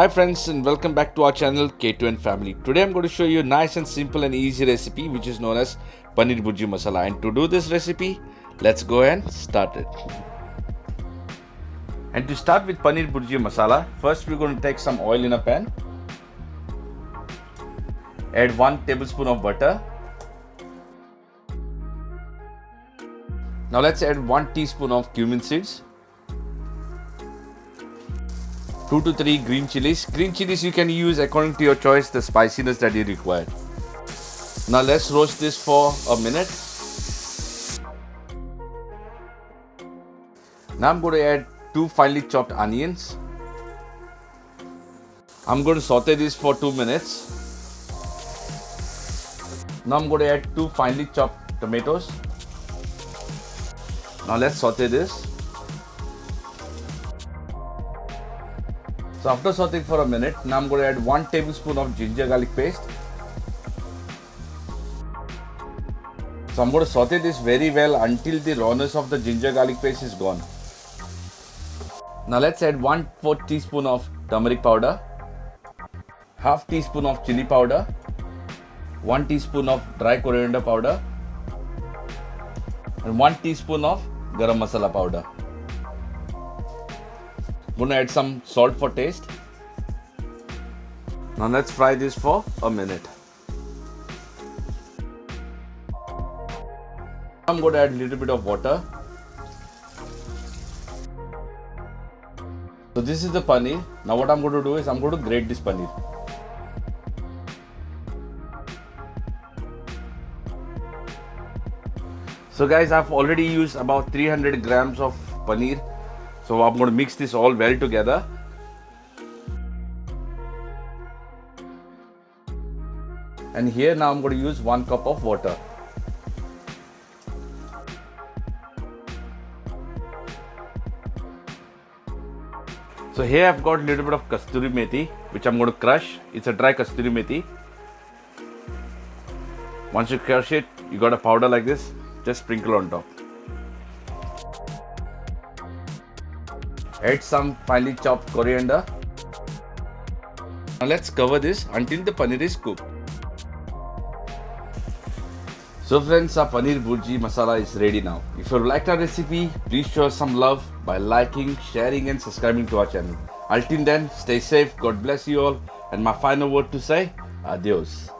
Hi friends and welcome back to our channel K2 and Family. Today I'm going to show you a nice and simple and easy recipe which is known as Paneer Bhurji masala, and to do this recipe let's go and start it. And to start with Paneer Bhurji masala, first we're going to take some oil in a pan. Add 1 tablespoon of butter. Now let's add 1 teaspoon of cumin seeds. 2 to 3 green chilies. Green chilies you can use according to your choice, the spiciness that you require. Now let's roast this for a minute. Now I'm going to add 2 finely chopped onions. I'm going to saute this for 2 minutes. Now I'm going to add 2 finely chopped tomatoes. Now let's saute this. So after sauteing for a minute, now I'm going to add 1 tablespoon of ginger garlic paste. So I'm going to saute this very well until the rawness of the ginger garlic paste is gone. Now let's add 1/4 teaspoon of turmeric powder, half teaspoon of chili powder, 1 teaspoon of dry coriander powder, and 1 teaspoon of Garam masala powder. Gonna add some salt for taste. Now let's fry this for a minute. I'm going to add a little bit of water. So this is the paneer. Now what I'm going to do is I'm going to grate this paneer. So guys, I've already used about 300 grams of paneer. So I'm going to mix this all well together. And here now I'm going to use 1 cup of water. So here I've got a little bit of kasturi methi which I'm going to crush. It's a dry kasturi methi. Once you crush it, you got a powder like this. Just sprinkle on top. Add some finely chopped coriander. Now let's cover this until the paneer is cooked. So friends, our Paneer Bhurji masala is ready now. If you liked our recipe, please show us some love by liking, sharing and subscribing to our channel. Until then, stay safe, God bless you all, and my final word to say, adios.